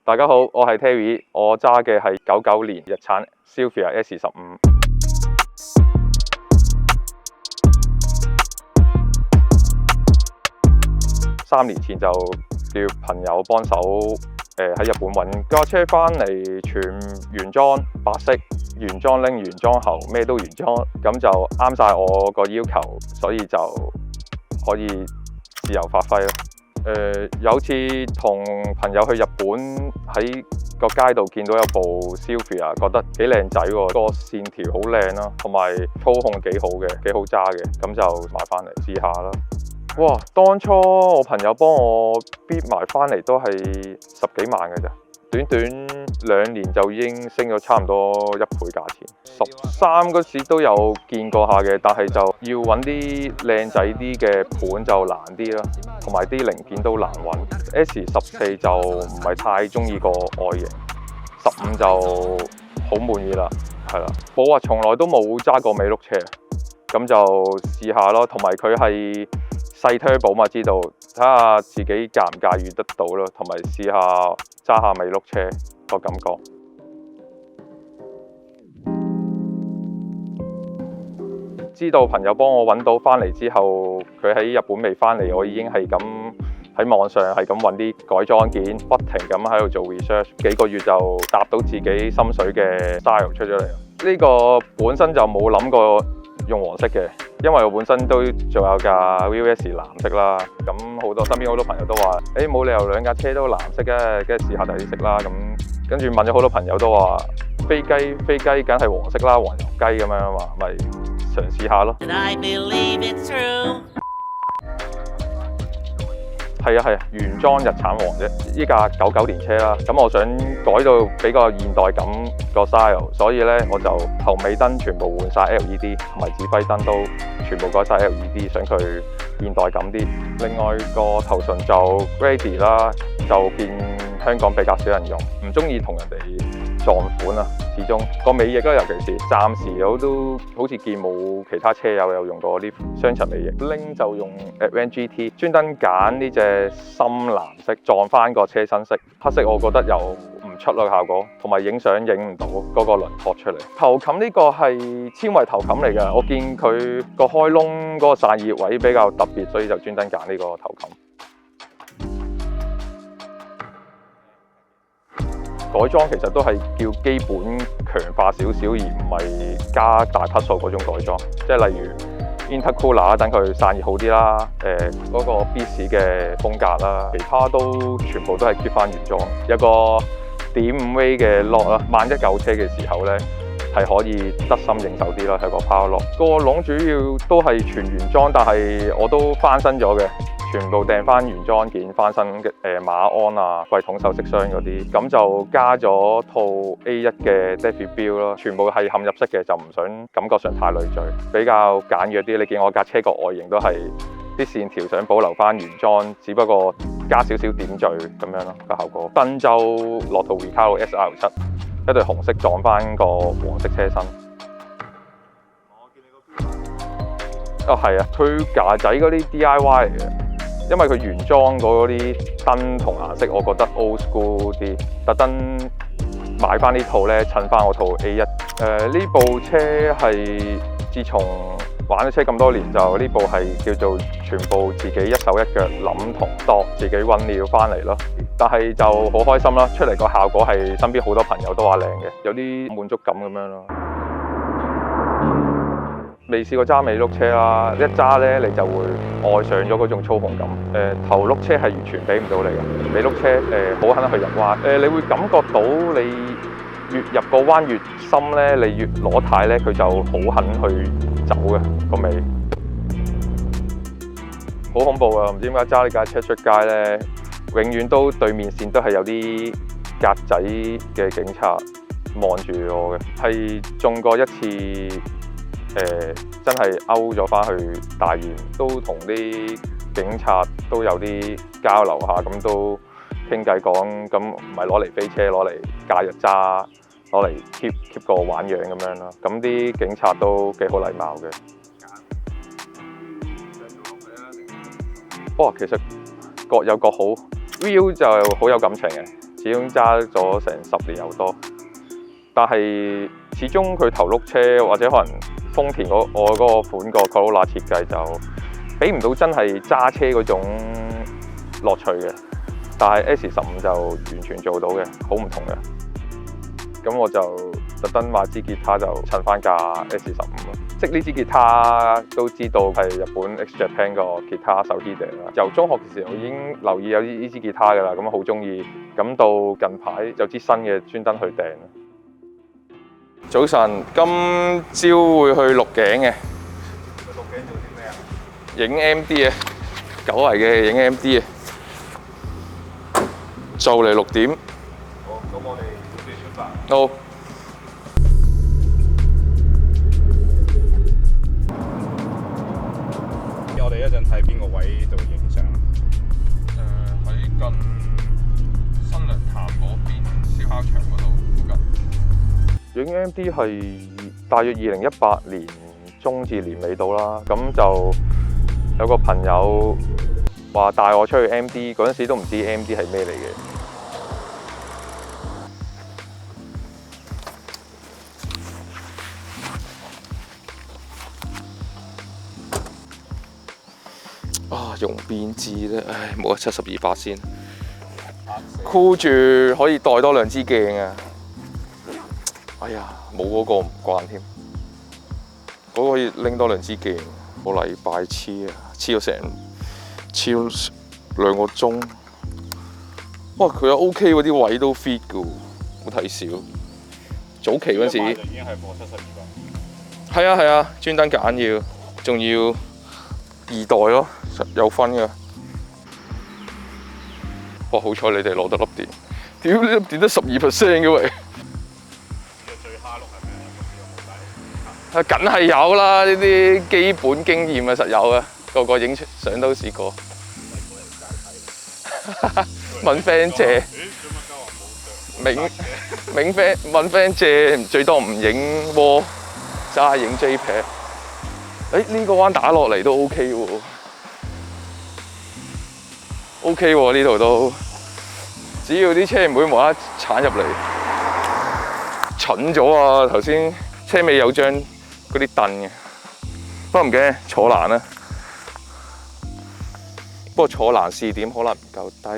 大家好，我係 Terry，我揸嘅係99年日產 Silvia S15。3年前就叫朋友幫手喺日本揾架車翻嚟，全原裝白色，原裝拎原裝後咩都原裝，咁就啱晒我個要求，所以就可以自由發揮咯。有次同朋友去日本，喺個街度見到有部 Silvia， 覺得幾靚仔喎，個線條好靚啦，同埋操控幾好嘅，幾好揸嘅，咁就買翻嚟試下啦。哇！當初我朋友幫我 bid 埋翻嚟都係10幾萬嘅咋，短短2年就已經升咗差唔多1倍價錢。13嗰時都有見過下嘅，但係就要揾啲靚仔啲嘅盤就難啲啦，同埋啲零件都難揾。S14就唔係太中意個外形，15就好滿意啦，係啦。我話從來都冇揸過美轆車，咁就試下咯。同埋佢係細 turbo 嘛，知道睇下自己駕唔駕馭得到咯，同埋試下揸下美轆車個感覺。知道朋友幫我揾到翻嚟之後，佢喺日本未翻嚟，我已經係咁喺網上係咁揾啲改裝件，不停咁喺度做 research， 幾個月就搭到自己心水嘅 style 出咗嚟。呢個本身就冇諗過用黃色嘅，因為我本身都仲有架 VS 藍色啦。咁身邊好多朋友都話：冇理由2架車都藍色嘅，跟住試下第啲色啦。咁跟住問咗好多朋友都話：飛機梗係黃色啦，黃油雞咁樣啊嘛，咪嘗試下咯。係啊，原裝日產黃啫，依架99年車啦。咁我想改到比較現代感個 style， 所以咧我就頭尾燈全部換晒 LED， 同埋指揮燈都全部改晒 LED， 想佢現代感啲。另外個頭唇就 Grady 啦，就變香港比較少人用，唔中意同人哋撞款啊。始終個尾翼啦，尤其是暫時我都好似見冇其他車友有用過啲雙層尾翼。拎就用 Advan GT， 專登揀呢隻深藍色撞翻個車身色，黑色我覺得又唔出咯效果，同埋影相影唔到嗰個輪廓出嚟。頭冚呢個係纖維頭冚嚟嘅，我見佢個開窿嗰個散熱位比較特別，所以就專登揀呢個頭冚。改裝其實都係叫基本強化少少，而唔係加大匹數嗰種改裝。即係例如 intercooler 等佢散熱好啲啦，嗰個 bis 嘅風格啦，其他都全部都係 keep 翻原裝。有個0.5V 嘅 lock 啦，萬一舊車嘅時候咧係可以得心應手啲啦，係個 power lock。個籠主要都係全原裝，但係我都翻新咗嘅。全部訂翻原裝件，翻新嘅馬鞍啊、櫃桶手飾箱嗰啲，咁就加咗套 A1 嘅 Daffy 錶咯，全部係嵌入式嘅，就唔想感覺上太累贅，比較簡約啲。你見我架車個外形都係啲線條想保留翻原裝，只不過加少少點綴咁樣咯個效果。燈就落套 Recaro SR7， 一對紅色撞翻個黃色車身。係啊，佢架仔嗰啲 DIY 嚟嘅。因為佢原裝嗰啲燈同顏色，我覺得 old school 啲，特登買翻呢套咧，襯翻我套 A1。呢部車係自從玩咗車咁多年，就呢部係叫做全部自己一手一腳諗同度，自己揾料翻嚟咯。但係就好開心啦，出嚟個效果係身邊好多朋友都話靚嘅，有啲滿足感咁樣咯。未試過揸美轆車啦，一揸咧你就會愛上咗嗰種操控感。頭轆車係完全俾唔到你嘅，美轆車好肯去入彎。你會感覺到你越入個彎越深咧，你越攞軚咧，佢就好肯去走嘅個尾。好恐怖啊！唔知點解揸呢架車出街咧，永遠都對面線都係有啲格仔嘅警察望住我嘅，係中過一次。真係勾咗翻去大連，都同啲警察都有啲交流下，咁都傾偈講，咁唔係攞嚟飛車，攞嚟假日揸，攞嚟 keep 個玩樣咁樣咯。咁啲警察都幾好禮貌嘅。其實各有各好 ，View 就好有感情嘅。始終揸咗成10年有多。但係始終佢頭碌車或者可能豐田我嗰個款個 Corolla 設計就俾唔到真係揸車嗰種樂趣嘅。但係 S15就完全做到嘅，好唔同嘅。咁我就特登買支吉他就襯翻架 S15咯。識呢支吉他都知道係日本 X Japan 個吉他手 Hide 啦。由中學嘅時候已經留意有呢支吉他㗎啦，咁好中意。咁到近排有支新嘅專登去訂。早晨，今朝會去鹿頸嘅。去鹿頸做啲咩啊？影 MD 啊，久違嘅影 MD 啊。就嚟6點。好，咁我哋準備出發。好。我哋一陣喺邊個位度影相？喺近新娘潭嗰邊燒烤場嗰度附近。影 MD 係大約2018年中至年尾到啦，咁就有個朋友話帶我出去 MD， 嗰陣時都唔知 MD 係咩嚟嘅。用邊支咧？唉，冇得72-8先。箍住可以帶多2支鏡啊！哎呀，冇嗰個唔慣添。嗰個可以拎多2支鏡，個禮拜黐啊，黐咗2個鐘。哇！佢又 OK 喎，啲位都 fit 㗎喎，冇睇少。早期嗰陣時就已經係播72-8。係啊，專登揀要，仲要2代咯。有分嘅，哇！好彩你哋攞得粒電，屌呢粒電得12% 嘅喂。最蝦碌係咩？啊，梗係有啦！呢啲基本經驗啊，實有啊，個個影相都試過。問 friend 借，問 friend 借，最多唔影喎，齋影 JPEG。呢個彎打落嚟都 OK 喎。OK 喎，呢度都，只要啲車唔會無啦啦鏟入嚟。蠢咗啊！頭先車尾有張嗰啲凳嘅，不過唔驚，坐欄啦。不過坐欄視點可能唔夠低。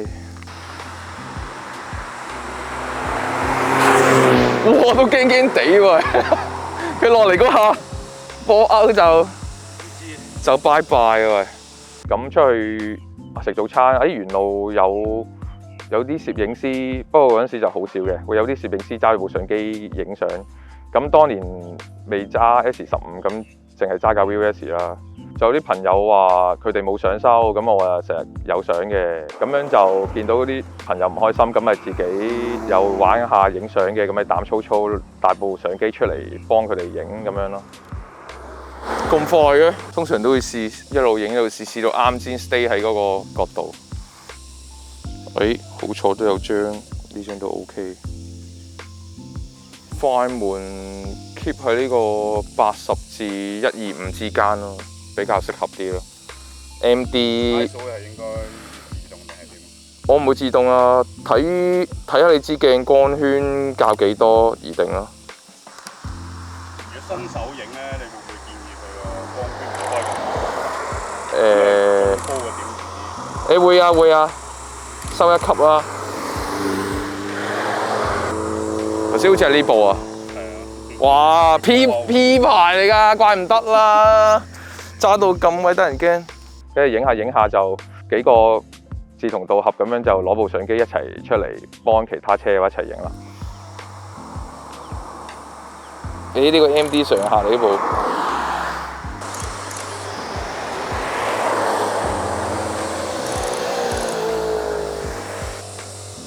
哇！都驚驚地喎，佢落嚟嗰下，波歐就拜拜啊喂！咁出去食早餐，喺沿路有啲攝影師，不過嗰陣時就好少嘅，會有啲攝影師揸住部相機影相。咁當年未揸 S15，咁淨係揸架 VS 啦。就有啲朋友話佢哋冇相收，咁我啊成日有相嘅，咁樣就見到啲朋友唔開心，咁咪自己又玩下影相嘅，咁咪膽粗粗帶部相機出嚟幫佢哋影咁樣咯。咁快嘅，通常都會試一路影一路試到啱先 stay 喺嗰個角度。好彩都有張，呢張都 OK。快門 keep 喺呢個80至125之間咯，比較適合啲咯。MD 數係應該自動定係點？我唔會自動啊，睇下你支鏡光圈較幾多而定咯。如果新手影咧，你會唔會建議佢個光圈唔好開咁高嘅點？你會啊，收1級啦。頭先好似係呢部啊。哇 ！P 牌嚟㗎，怪唔得啦，揸到咁鬼得人驚。跟住影下就幾個志同道合咁樣就攞部相機一齊出嚟幫其他車友一齊影啦。呢個 MD 上下呢部。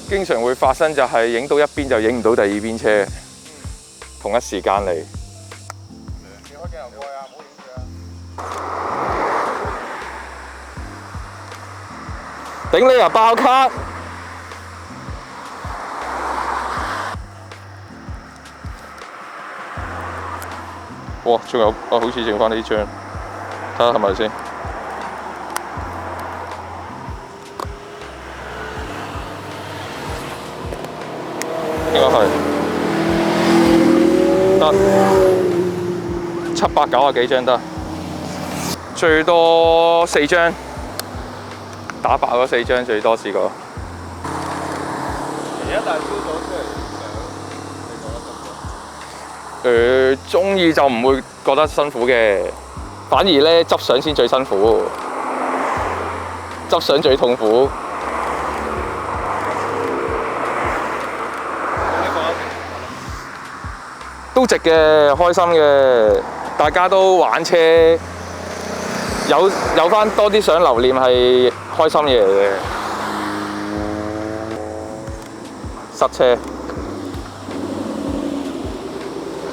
經常會發生就係影到一邊就影唔到第二邊車，同一時間嚟。你開鏡頭過啊，唔好影住啊！頂你啊！爆卡！哇！仲有好似剩翻呢張，睇下係咪先。790幾張得，最多4張，打爆咗4張最多試過。而家大朝早出嚟影相，你覺得得唔得？中意就唔會覺得辛苦嘅，反而咧執相先最辛苦，執相最痛苦。都值嘅，開心嘅，大家都玩車，有返多啲相留念係開心嘢嚟嘅。塞車，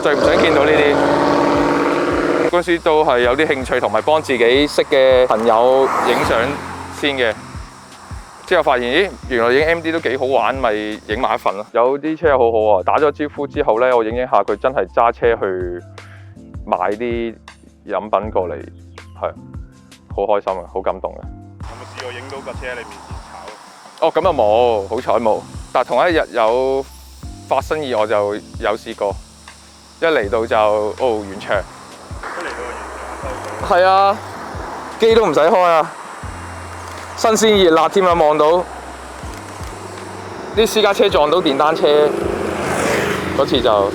最唔想見到呢啲。嗰時都係有啲興趣，同埋幫自己識嘅朋友影相先嘅。之後發現，咦，原來影 MD 都幾好玩，咪影埋一份咯。有啲車好好啊，打咗招呼之後咧，我影下佢真係揸車去買啲飲品過嚟，係好開心啊，好感動嘅。有冇試過影到架車喺你面前炒？哦，咁又冇，好彩冇。但係同一日有發生意外就有試過，一嚟到就完場。一嚟到個現場收到。係啊，機都唔使開啊！新鮮熱辣添啊！望到啲私家車撞到電單車，嗰次就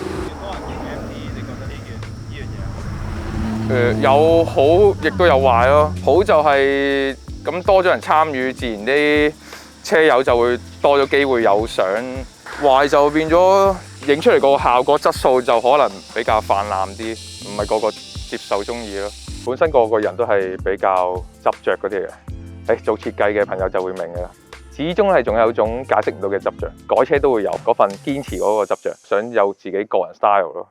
有好亦都有壞咯。好就係咁多咗人參與，自然啲車友就會多咗機會有相。壞就變咗影出嚟個效果質素就可能比較泛濫啲，唔係個個接受中意咯。本身個個人都係比較執着嗰啲嘅。做設計嘅朋友就會明嘅啦，始終係仲有種解釋唔到嘅執着，改車都會有嗰份堅持嗰個執着，想有自己個人 style 咯。